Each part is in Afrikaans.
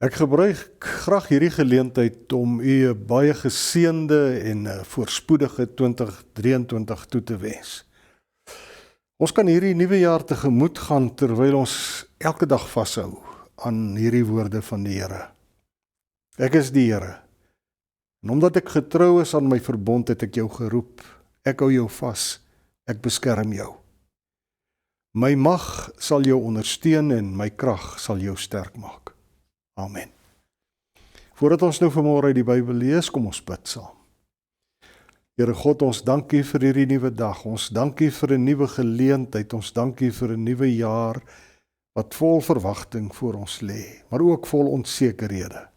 Ek gebruik graag hierdie geleentheid om u 'n baie geseënde en voorspoedige 2023 toe te wens. Ons kan hierdie nuwe jaar tegemoet gaan terwyl ons elke dag vashou aan hierdie woorde van die Here. Ek is die Here. En omdat ek getrou is aan my verbond, het ek jou geroep. Ek hou jou vas. Ek beskerm jou. My mag sal jou ondersteun en my krag sal jou sterk maak. Amen. Voordat ons nou vanmôre uit die Bybel lees, kom ons bid saam. Here God, ons dank U vir hierdie nuwe dag. Ons dank U vir 'n nuwe geleentheid. Ons dank U vir 'n nuwe jaar wat vol verwagting voor ons lê, maar ook vol onsekerhede.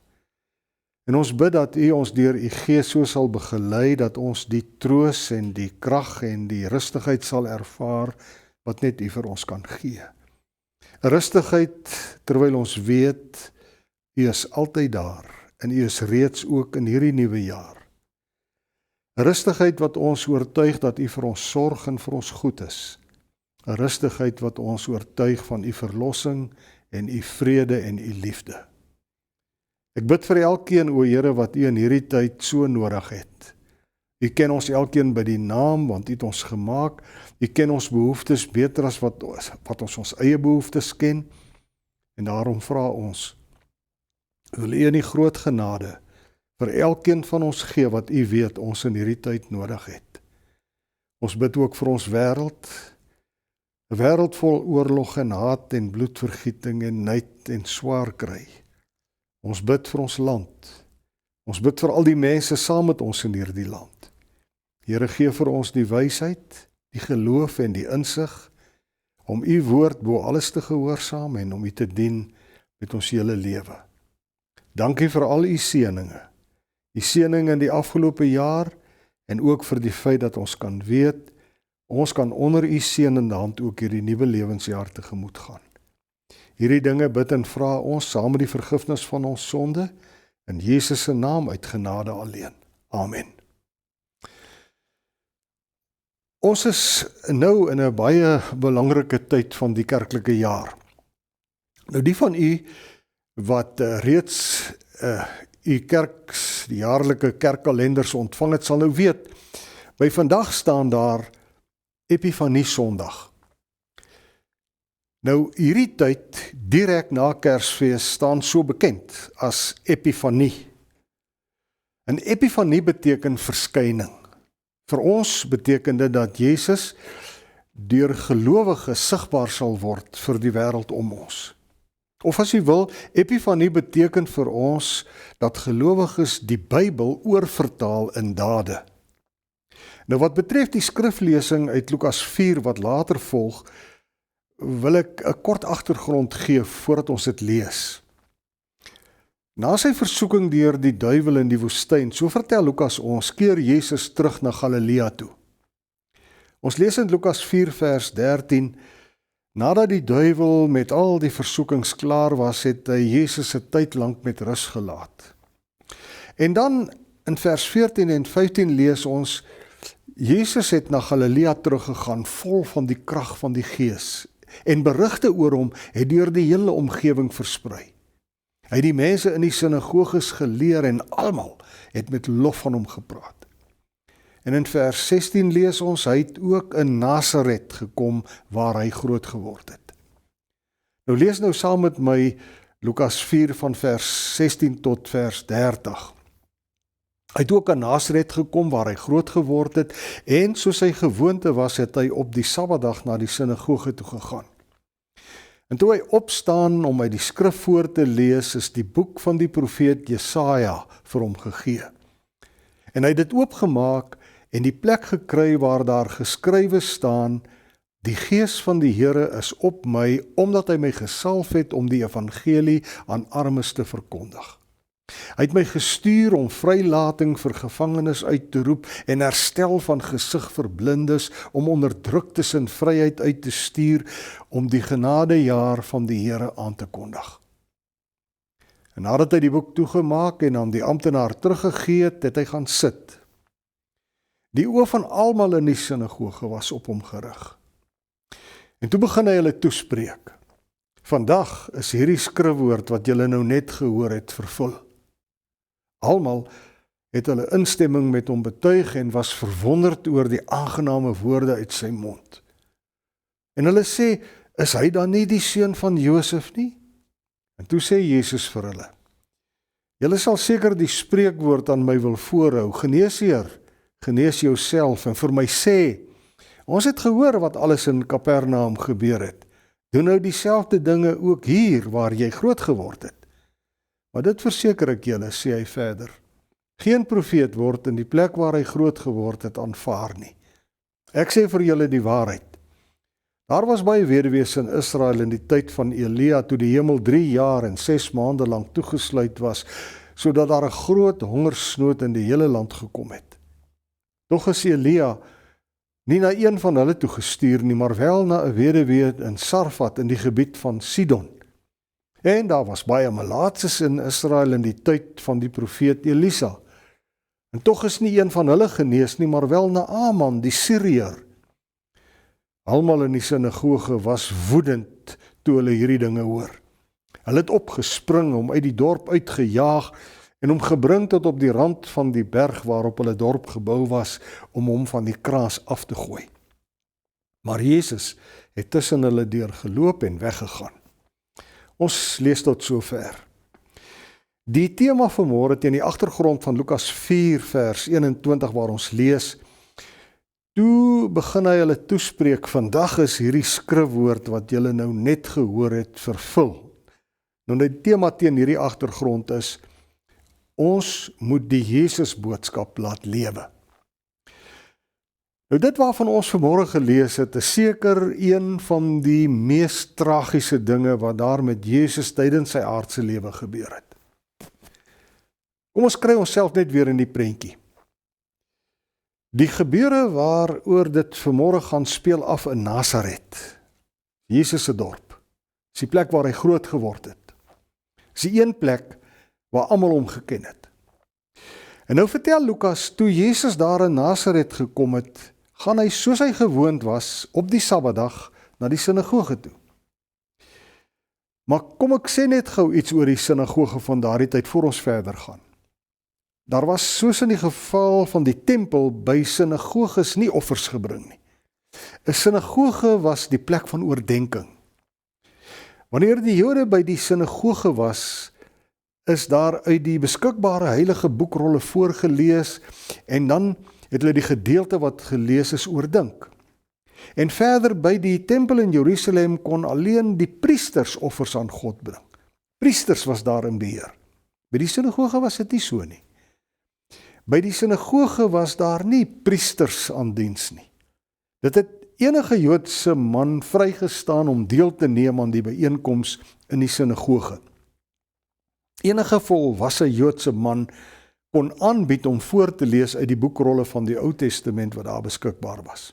En ons bid dat U ons deur U Gees so sal begelei dat ons die troos en die krag en die rustigheid sal ervaar wat net U vir ons kan gee. 'n Rustigheid terwyl ons weet U is altyd daar en U is reeds ook in hierdie nuwe jaar. 'n Rustigheid wat ons oortuig dat U vir ons sorg en vir ons goed is. 'n Rustigheid wat ons oortuig van U verlossing en U vrede en U liefde. Ek bid vir elkeen, o Here, wat U in hierdie tyd so nodig het. U ken ons elkeen by die naam, want U het ons gemaak. U ken ons behoeftes beter as wat ons eie behoeftes ken. En daarom vra ons, wil U in die groot genade vir elkeen van ons gee wat U weet ons in hierdie tyd nodig het. Ons bid ook vir ons wêreld, 'n wêreld vol oorlog en haat en bloedvergieting en nait en swaar kry. Ons bid vir ons land. Ons bid vir al die mense saam met ons in hierdie land. Here, gee vir ons die wysheid, die geloof en die insig om U woord bo alles te gehoorsaam en om U te dien met ons hele lewe. Dankie vir al U seëninge. U seëninge in die afgelope jaar en ook vir die feit dat ons kan weet, ons kan onder U seënende hand ook hierdie nuwe lewensjaar tegemoet gaan. Hierdie dinge bid en vra ons saam met die vergifnis van ons sonde, in Jesus se naam uit genade alleen. Amen. Ons is nou in 'n baie belangrike tyd van die kerklike jaar. Nou die van u wat reeds u die jaarlike kerkkalenders ontvang het, sal nou weet, by vandag staan daar Epifanie Sondag. Nou hierdie tyd, direk na Kersfees, staan so bekend as Epifanie. En Epifanie beteken verskyning. Vir ons beteken dit dat Jesus deur gelowiges sigbaar sal word vir die wêreld om ons. Of as jy wil, Epifanie beteken vir ons dat gelowiges die Bybel oorvertaal in dade. Nou wat betref die skriflesing uit Lukas 4 wat later volg, wil ek 'n kort agtergrond gee voordat ons dit lees. Na sy versoeking deur die duiwel in die woestyn, so vertel Lukas ons, keer Jesus terug na Galilea toe. Ons lees in Lukas 4 vers 13, nadat die duiwel met al die versoekings klaar was, het hy Jesus 'n tyd lank met rus gelaat. En dan in vers 14 en 15 lees ons, Jesus het na Galilea teruggegaan, vol van die krag van die Gees, en berigte oor hom het deur die hele omgewing versprei. Hy het die mense in die sinagoges geleer en almal het met lof van hom gepraat. En in vers 16 lees ons, hy het ook in Nasaret gekom waar hy groot geword het. Nou lees nou saam met my Lukas 4 van vers 16 tot vers 30. Hy het ook in Nasaret gekom waar hy groot geword het en soos sy gewoonte was, het hy op die Sabbatdag na die sinagoge toe gegaan. En toe hy opstaan om uit die skrif voor te lees, is die boek van die profeet Jesaja vir hom gegee. En hy het dit oopgemaak en die plek gekry waar daar geskrywe staan, die Gees van die Here is op my, omdat hy my gesalf het om die evangelie aan armes te verkondig. Hy het my gestuur om vrylating vir gevangenes uit te roep en herstel van gesig vir blindes, om onderdruktes in vryheid uit te stuur, om die genadejaar van die Here aan te kondig. En nadat hy die boek toegemaak en aan die amptenaar teruggegee het, het hy gaan sit. Die oë van almal in die sinagoge was op hom gerig. En toe begin hy hulle toespreek. Vandag is hierdie skrifwoord wat julle nou net gehoor het vervul. Almal het hulle instemming met hom betuig en was verwonderd oor die aangename woorde uit sy mond. En hulle sê, is hy dan nie die seun van Josef nie? En toe sê Jesus vir hulle, julle sal seker die spreekwoord aan my wil voorhou, geneesheer, genees jouself, en vir my sê, ons het gehoor wat alles in Kapernaum gebeur het. Doen nou dieselfde dinge ook hier waar jy groot geword het. Maar dit verseker ek julle, sê hy verder, geen profeet word in die plek waar hy groot geword het aanvaar nie. Ek sê vir julle die waarheid. Daar was baie weduwees in Israel in die tyd van Elia, toe die hemel 3 jaar en 6 maande lang toegesluit was, sodat daar 'n groot hongersnood in die hele land gekom het. Tog is Elia nie na een van hulle toegestuur nie, maar wel na 'n weduwee in Sarfat in die gebied van Sidon. En daar was baie malaatses in Israel in die tyd van die profeet Elisa. En tog is nie een van hulle genees nie, maar wel Naaman, die Syriër. Almal in die sinagoge was woedend toe hulle hierdie dinge hoor. Hulle het opgespring, om uit die dorp uitgejaag en hom gebring tot op die rand van die berg waarop hulle dorp gebou was, om hom van die kraas af te gooi. Maar Jesus het tussen hulle deur geloop en weggegaan. Ons lees tot sover. Die tema vanmôre teen die agtergrond van Lukas 4 vers 21 waar ons lees, toe begin hy hulle toespreek, vandag is hierdie skrifwoord wat julle nou net gehoor het vervul. Nou die tema teen hierdie agtergrond is, ons moet die Jesus boodskap laat lewe. Nou dit waarvan ons vanmôre gelees het, is seker een van die mees tragiese dinge wat daar met Jesus tydens sy aardse lewe gebeur het. Kom ons kry onsself net weer in die prentjie. Die gebeure waaroor dit vanmôre gaan speel af in Nasaret, Jesus se dorp, is die plek waar hy groot geword het. Is die een plek waar almal hom geken het. En nou vertel Lukas, toe Jesus daar in Nasaret gekom het, gaan hy soos hy gewoond was op die Sabbatdag na die sinagoge toe. Maar kom ek sê net gou iets oor die sinagoge van daardie tyd voor ons verder gaan. Daar was soos in die geval van die tempel by sinagoges nie offers gebring nie. 'n Sinagoge was die plek van oordenking. Wanneer die Jode by die sinagoge was, is daar uit die beskikbare heilige boekrolle voorgelees en dan het hulle die gedeelte wat gelees is oordink. En verder by die tempel in Jerusalem kon alleen die priesters offers aan God bring. Priesters was daar in beheer. By die sinagoge was dit nie so nie. By die sinagoge was daar nie priesters aan diens nie. Dit het enige Joodse man vrygestaan om deel te neem aan die byeenkoms in die sinagoge. Enige volwasse Joodse man kon aanbied om voor te lees uit die boekrolle van die Ou Testament wat daar beskikbaar was.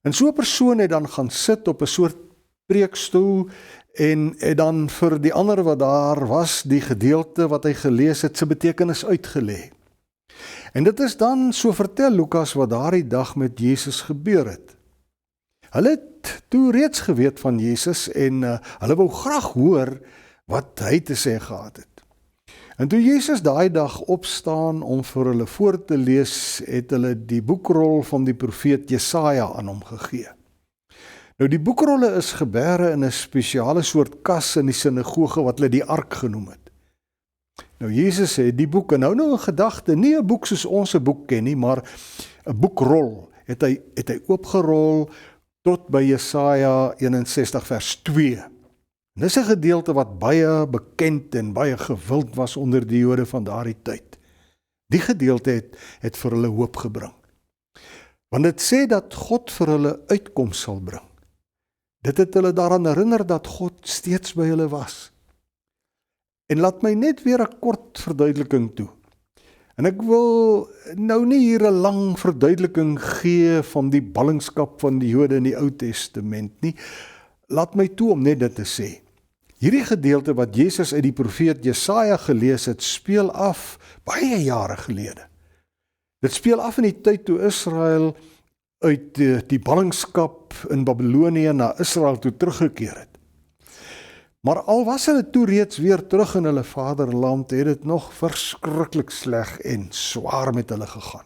En so 'n persoon het dan gaan sit op 'n soort preekstoel en het dan vir die ander wat daar was, die gedeelte wat hy gelees het, sy betekenis uitgelê. En dit is dan, so vertel Lukas, wat daardie dag met Jesus gebeur het. Hulle het toe reeds geweet van Jesus en hulle wou graag hoor wat hy te sê gehad het. En toe Jesus daai dag opstaan om vir hulle voor te lees, het hulle die boekrol van die profeet Jesaja aan hom gegee. Nou die boekrolle is geberge in 'n spesiale soort kas in die sinagoge wat hulle die ark genoem het. Nou Jesus het die boek, en nou in gedagte, nie 'n boek soos ons 'n boek ken nie, maar 'n boekrol het hy oopgerol tot by Jesaja 61 vers 2. En dis 'n gedeelte wat baie bekend en baie gewild was onder die Jode van daardie tyd. Die gedeelte het vir hulle hoop gebring. Want dit sê dat God vir hulle uitkoms sal bring. Dit het hulle daaraan herinner dat God steeds by hulle was. En laat my net weer 'n kort verduideliking toe. En ek wil nou nie hier 'n lang verduideliking gee van die ballingskap van die Jode in die Ou Testament nie. Laat my toe om net dit te sê. Hierdie gedeelte wat Jesus uit die profeet Jesaja gelees het, speel af baie jare gelede. Dit speel af in die tyd toe Israel uit die ballingskap in Babylonië na Israel toe teruggekeer het. Maar al was hulle toe reeds weer terug in hulle vaderland, het dit nog verskriklik sleg en swaar met hulle gegaan.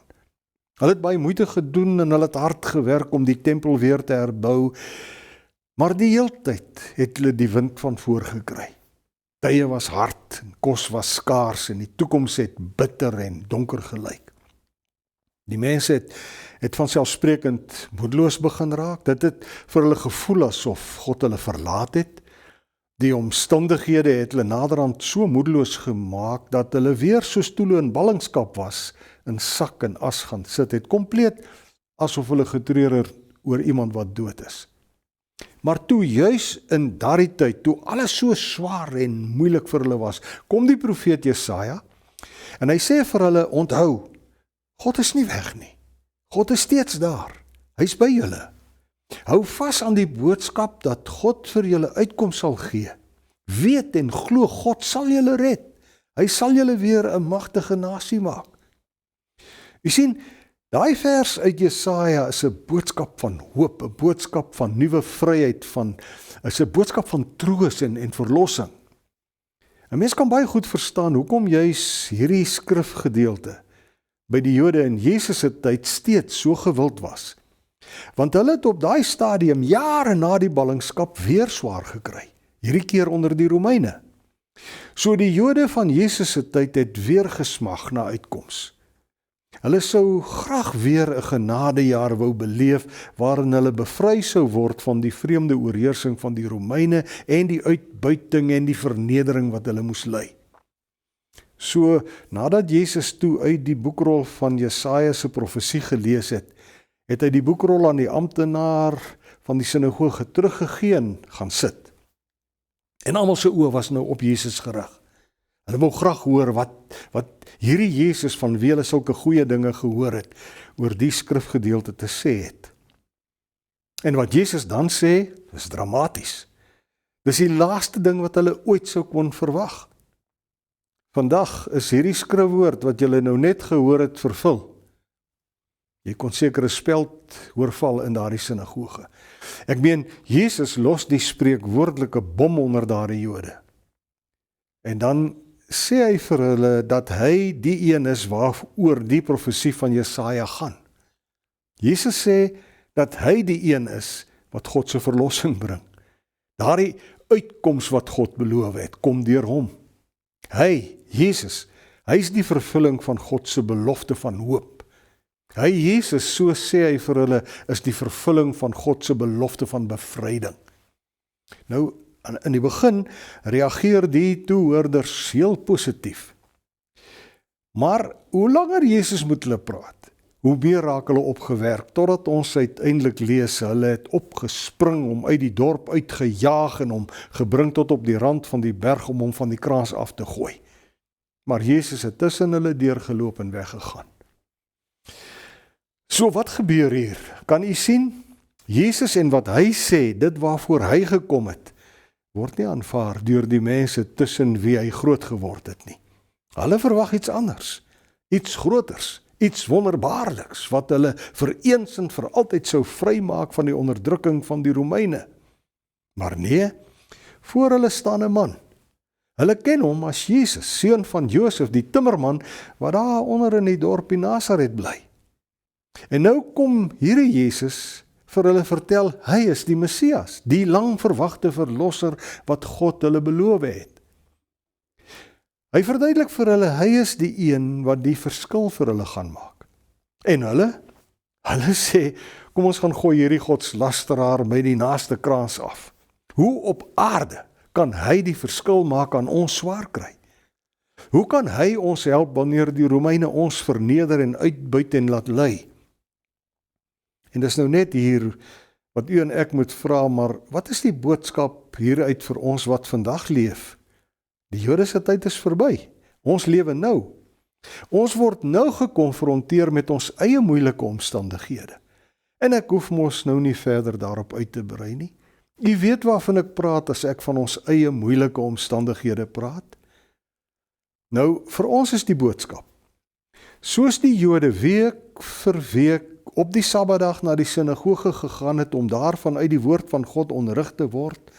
Hulle het baie moeite gedoen en hulle het hard gewerk om die tempel weer te herbou, maar die heeltyd het hulle die wind van voor gekry. Tye was hard, en kos was skaars en die toekoms het bitter en donker gelyk. Die mense het vanselfsprekend moedeloos begin raak. Dit het vir hulle gevoel asof God hulle verlaat het. Die omstandighede het hulle naderhand so moedeloos gemaak dat hulle weer soos toe hulle in ballingskap was, in sak en as gaan sit het, kompleet asof hulle getreur het oor iemand wat dood is. Maar toe juis in daardie tyd, toe alles so swaar en moeilik vir hulle was, kom die profeet Jesaja en hy sê vir hulle, onthou, God is nie weg nie. God is steeds daar. Hy's by julle. Hou vas aan die boodskap dat God vir julle uitkoms sal gee. Weet en glo, God sal julle red. Hy sal julle weer 'n magtige nasie maak. U sien, daai vers uit Jesaja is 'n boodskap van hoop, 'n boodskap van nuwe vryheid, is 'n boodskap van troos en verlossing. 'n Mens kan baie goed verstaan hoekom juis hierdie skrifgedeelte by die Jode in Jesus se tyd steeds so gewild was. Want hulle het op daai stadium jare na die ballingskap weer swaar gekry, hierdie keer onder die Romeine. So die Jode van Jesus se tyd het weer gesmag na uitkoms. Hulle sou graag weer 'n genadejaar wou beleef waarin hulle bevry sou word van die vreemde oorheersing van die Romeine en die uitbuiting en die vernedering wat hulle moes ly. So, nadat Jesus toe uit die boekrol van Jesaja se profesie gelees het, het hy die boekrol aan die amptenaar van die sinagoge teruggegee en gaan sit. En almal se oë was nou op Jesus gerig. Hulle wou graag hoor wat hierdie Jesus van wie hulle sulke goeie dinge gehoor het, oor die skrifgedeelte te sê het. En wat Jesus dan sê, is dramaties. Dis die laaste ding wat hulle ooit sou kon verwag. Vandag is hierdie skrifwoord wat julle nou net gehoor het vervul. Jy kon seker 'n speld hoorval in daardie sinagoge. Ek meen, Jesus los die spreekwoordelike bom onder daardie Jode. En dan sê hy vir hulle dat hy die een is waaroor die profesie van Jesaja gaan. Jesus sê dat hy die een is wat God se verlossing bring. Daardie uitkoms wat God beloof het, kom deur hom. Hy, Jesus, hy is die vervulling van God se belofte van hoop. Hy, Jesus, so sê hy vir hulle, is die vervulling van God se belofte van bevryding. Nou, in die begin reageer die toehoorders heel positief. Maar hoe langer Jesus met hulle praat, hoe meer raak hulle opgewerk, totdat ons uiteindelik lees, hulle het opgespring om uit die dorp uitgejaag en hom gebring tot op die rand van die berg om hom van die kraans af te gooi. Maar Jesus het tussen hulle deurgeloop en weggegaan. So wat gebeur hier? Kan u sien? Jesus en wat hy sê, dit waarvoor hy gekom het, word nie aanvaar deur die mense tussen wie hy groot geword het nie. Hulle verwag iets anders, iets groters, iets wonderbaarliks, wat hulle vir eens en vir altyd sou vrymaak van die onderdrukking van die Romeine. Maar nee, voor hulle staan 'n man. Hulle ken hom as Jesus, seun van Josef, die timmerman, wat daar onder in die dorpie Nasaret bly. En nou kom hierdie Jesus vir hulle vertel, hy is die Messias, die lang verwagte verlosser wat God hulle beloof het. Hy verduidelik vir hulle, hy is die een wat die verskil vir hulle gaan maak. En hulle sê, kom ons gaan gooi hierdie godslasteraar met die naaste kraans af. Hoe op aarde kan hy die verskil maak aan ons swaar kry? Hoe kan hy ons help wanneer die Romeine ons verneder en uitbuit en laat ly? En dis nou net hier wat u en ek moet vra, maar wat is die boodskap hieruit vir ons wat vandag leef? Die Jodese tyd is verby. Ons lewe nou. Ons word nou gekonfronteer met ons eie moeilike omstandighede. En ek hoef mos nou nie verder daarop uit te brei nie. U weet waarvan ek praat as ek van ons eie moeilike omstandighede praat. Nou, vir ons is die boodskap, soos die Jode week vir week op die Sabbatdag na die sinagoge gegaan het om daarvan uit die woord van God onderrig te word,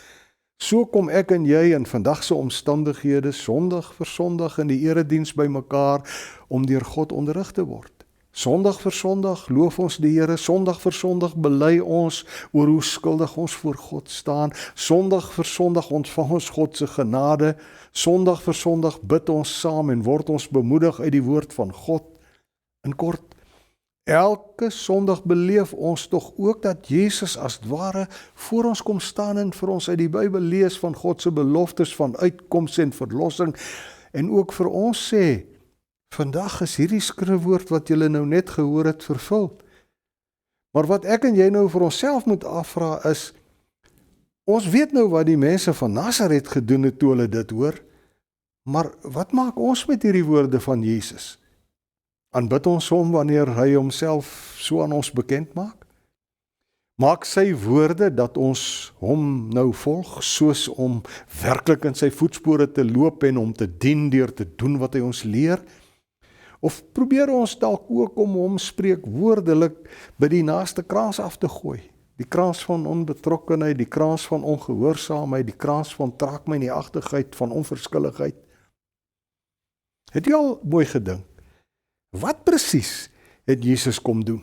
so kom ek en jy in vandag se omstandighede Sondag vir Sondag in die erediens bymekaar om deur God onderrig te word. Sondag vir Sondag loof ons die Here, Sondag vir Sondag bely ons oor hoe skuldig ons voor God staan, Sondag vir Sondag ontvang ons God se genade, Sondag vir Sondag bid ons saam en word ons bemoedig uit die woord van God. In kort, elke Sondag beleef ons tog ook dat Jesus as ware voor ons kom staan en vir ons uit die Bybel lees van God se beloftes van uitkoms en verlossing en ook vir ons sê, vandag is hierdie skrifwoord wat julle nou net gehoor het vervul. Maar wat ek en jy nou vir onsself moet afvra is, ons weet nou wat die mense van Nasaret gedoen het toe hulle dit hoor, maar wat maak ons met hierdie woorde van Jesus? Aanbid ons hom wanneer hy homself so aan ons bekend maak? Maak sy woorde dat ons hom nou volg, soos om werklik in sy voetspore te loop en hom te dien deur te doen wat hy ons leer? Of probeer ons dalk ook om hom spreekwoordelik by die naaste kraans af te gooi? Die kraans van onbetrokkenheid, die kraans van ongehoorsaamheid, die kraans van traagmynigheid, van onverskilligheid. Het jy al mooi gedink? Wat presies het Jesus kom doen?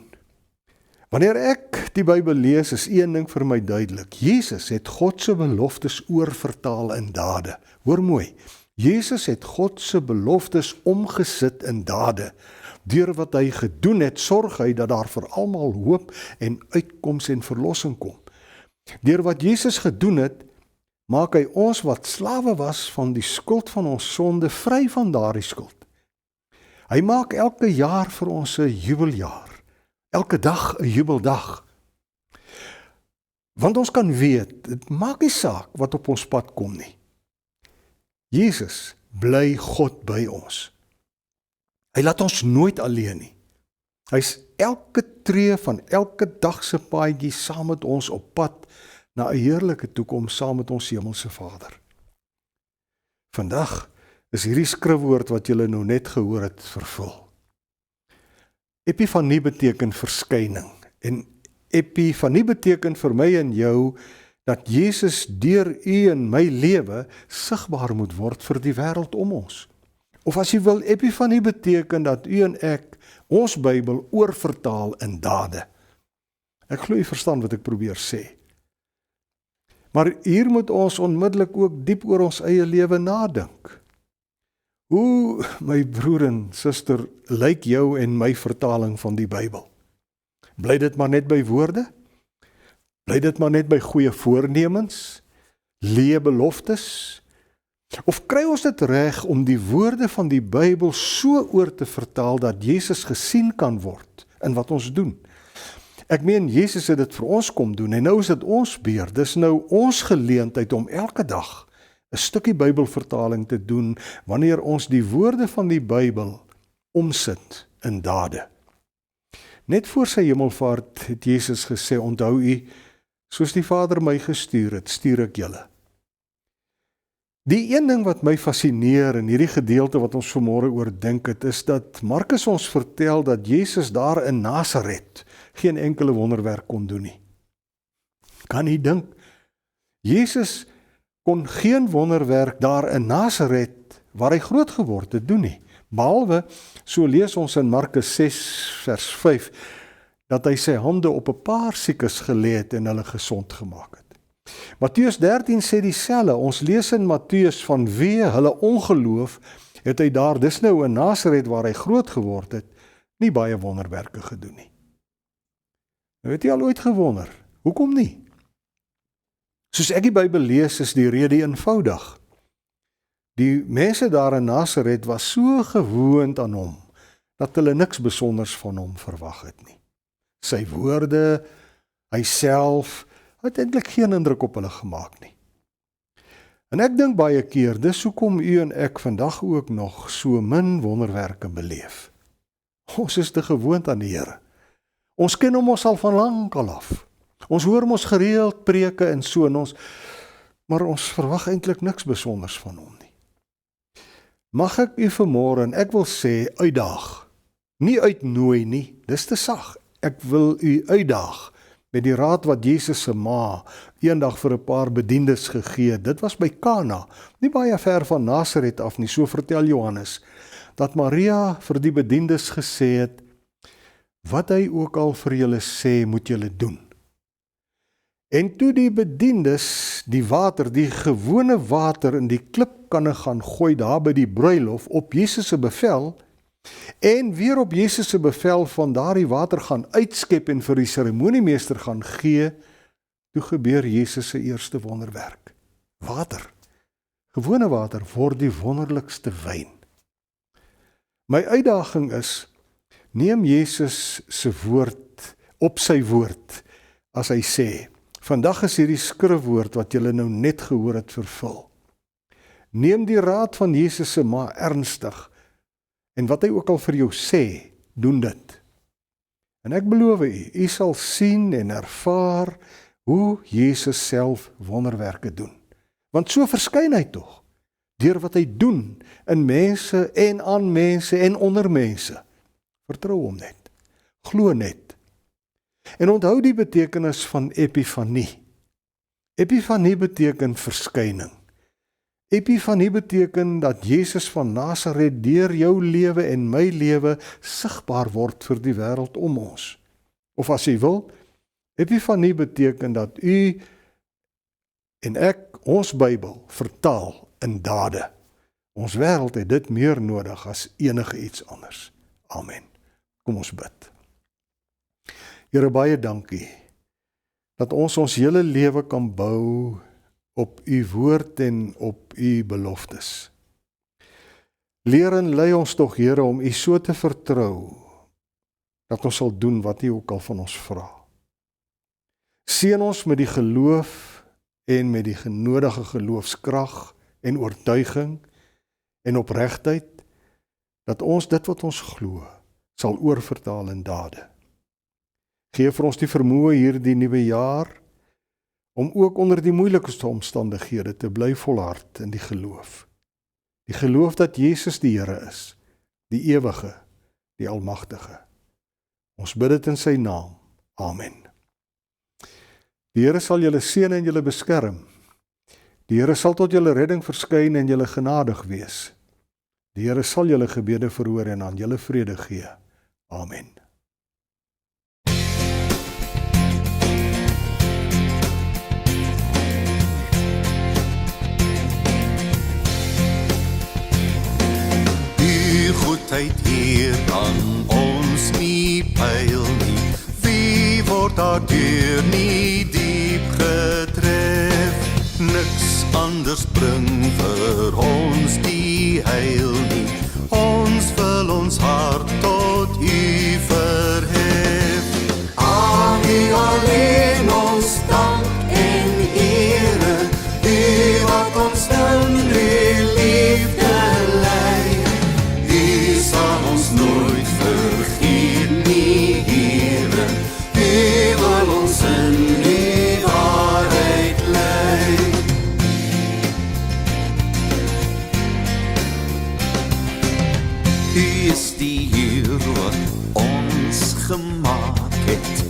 Wanneer ek die Bybel lees, is een ding vir my duidelik. Jesus het God se beloftes oorvertaal in dade. Hoor mooi, Jesus het God se beloftes omgesit in dade. Deur wat hy gedoen het, sorg hy dat daar vir almal hoop en uitkoms en verlossing kom. Deur wat Jesus gedoen het, maak hy ons wat slawe was van die skuld van ons sonde vry van daardie skuld. Hy maak elke jaar vir ons 'n jubeljaar, elke dag 'n jubeldag. Want ons kan weet, dit maak nie saak wat op ons pad kom nie. Jesus bly God by ons. Hy laat ons nooit alleen nie. Hy's elke tree van elke dag se paadjie saam met ons op pad na 'n heerlike toekoms saam met ons hemelse Vader. Vandag is hierdie skrifwoord wat julle nou net gehoor het vervul. Epifanie beteken verskyning en epifanie beteken vir my en jou dat Jesus deur u en my lewe sigbaar moet word vir die wêreld om ons. Of as jy wil, epifanie beteken dat u en ek ons Bybel oorvertaal in dade. Ek glo jy verstaan wat ek probeer sê. Maar hier moet ons onmiddellik ook diep oor ons eie lewe nadink. Hoe, my broer en suster, lyk jou en my vertaling van die Bybel? Bly dit maar net by woorde? Bly dit maar net by goeie voornemens? Leë beloftes? Of kry ons dit reg om die woorde van die Bybel so oor te vertaal dat Jesus gesien kan word in wat ons doen? Ek meen, Jesus het dit vir ons kom doen en nou is dit ons beurt. Dis nou ons geleentheid om elke dag 'n stukkie Bybelvertaling te doen wanneer ons die woorde van die Bybel omsit in dade. Net voor sy hemelvaart het Jesus gesê, onthou u, soos die Vader my gestuur het, stuur ek julle. Die een ding wat my fascineer in hierdie gedeelte wat ons vanmôre oordink het, is dat Markus ons vertel dat Jesus daar in Nasaret geen enkele wonderwerk kon doen nie. Kan nie dink. Jesus kon geen wonderwerk daar in Nasaret, waar hy groot geword het, doen nie. Behalwe, so lees ons in Markus 6 vers 5, dat hy sy hande op 'n paar siekes gelê het en hulle gesond gemaak het. Matteus 13 sê dieselfde. Ons lees in Matteus vanweë hulle ongeloof het hy daar, dis nou in Nasaret waar hy groot geword het, nie baie wonderwerke gedoen nie. Nou het jy al ooit gewonder, hoekom nie? Soos ek die Bybel lees, is die rede eenvoudig. Die mense daar in Nasaret was so gewoond aan hom, dat hulle niks besonders van hom verwag het nie. Sy woorde, hy self, het eintlik geen indruk op hulle gemaak nie. En ek dink baie keer, dis hoekom u en ek vandag ook nog so min wonderwerke beleef. Ons is te gewoond aan die Here. Ons ken hom ons al van lank al af. Ons hoor hom ons gereeld preke en so en ons, maar ons verwag eintlik niks besonders van hom nie. Mag ek u vanmôre, en ek wil sê, uitdaag. Nie uitnooi nie, dis te sag. Ek wil u uitdaag met die raad wat Jesus se ma eendag vir 'n paar bediendes gegee het. Dit was by Kana, nie baie ver van Nasaret af nie, so vertel Johannes, dat Maria vir die bediendes gesê het, wat hy ook al vir julle sê, moet julle doen. En toe die bediendes die water, die gewone water in die klipkanne gaan gooi daar by die bruilof op Jesus se bevel, en weer op Jesus se bevel van daardie water gaan uitskep en vir die seremoniemeester gaan gee, toe gebeur Jesus se eerste wonderwerk. Water, gewone water, word die wonderlikste wyn. My uitdaging is, neem Jesus se woord op sy woord, as hy sê, vandag is hierdie skrifwoord wat julle nou net gehoor het vervul. Neem die raad van Jesus se ma ernstig, en wat hy ook al vir jou sê, doen dit. En ek beloof u, u sal sien en ervaar hoe Jesus self wonderwerke doen. Want so verskyn hy tog, deur wat hy doen in mense en aan mense en onder mense. Vertrou hom net, glo net. En onthou die betekenis van epifanie. Epifanie beteken verskyning. Epifanie beteken dat Jesus van Nasaret deur jou lewe en my lewe sigbaar word vir die wêreld om ons. Of as jy wil, epifanie beteken dat u en ek ons Bybel vertaal in dade. Ons wêreld het dit meer nodig as enige iets anders. Amen. Kom ons bid. Here, baie dankie dat ons hele lewe kan bou op u woord en op u beloftes. Leer en lei ons tog, Here, om u so te vertrou, dat ons sal doen wat u ook al van ons vra. Seën ons met die geloof en met die genodige geloofskrag en oortuiging en opregtheid, dat ons dit wat ons glo, sal oorvertaal in dade. Geef vir ons die vermoë hierdie nuwe jaar, om ook onder die moeilikste omstandighede te bly volhard in die geloof. Die geloof dat Jesus die Here is, die ewige, die almagtige. Ons bid dit in sy naam. Amen. Die Here sal julle seën en julle beskerm. Die Here sal tot julle redding verskyn en julle genadig wees. Die Here sal julle gebede verhoor en aan julle vrede gee. Amen. Goedheid hier aan ons nie pyl nie, wie word daardeur nie diep getref? niks anders bring vir ons die heil nie. Ons wil ons hart tot U verhef. Aan U alleen ons dank en ere, U wat ons in U liefde lei. U sal ons nooit vergeet nie, Here. U wil ons in U waarheid lei. U is die Heer wat ons gemaak het.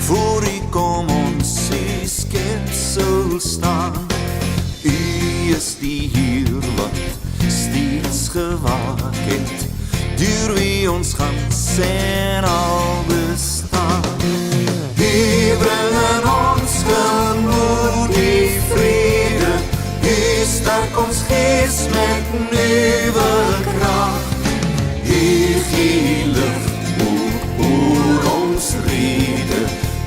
Voor U kom ons U skepsel staan. U is die Heer wat steeds gewaak het, deur wie ons gans en al bestaan. U bring in ons gemoed die vrede, U sterk ons gees met nuwe krag. U gee lig oor ons rede,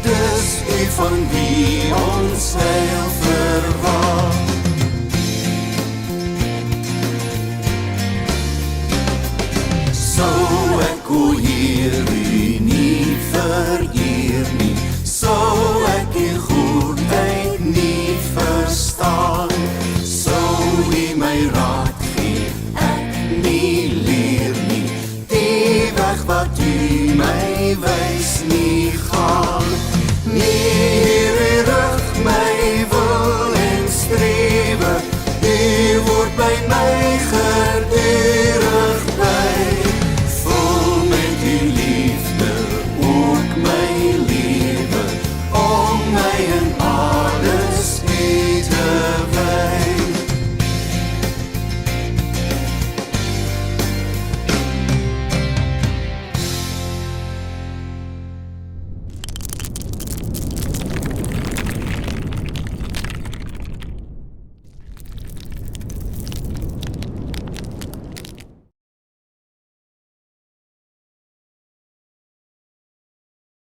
dis U van wie ons heil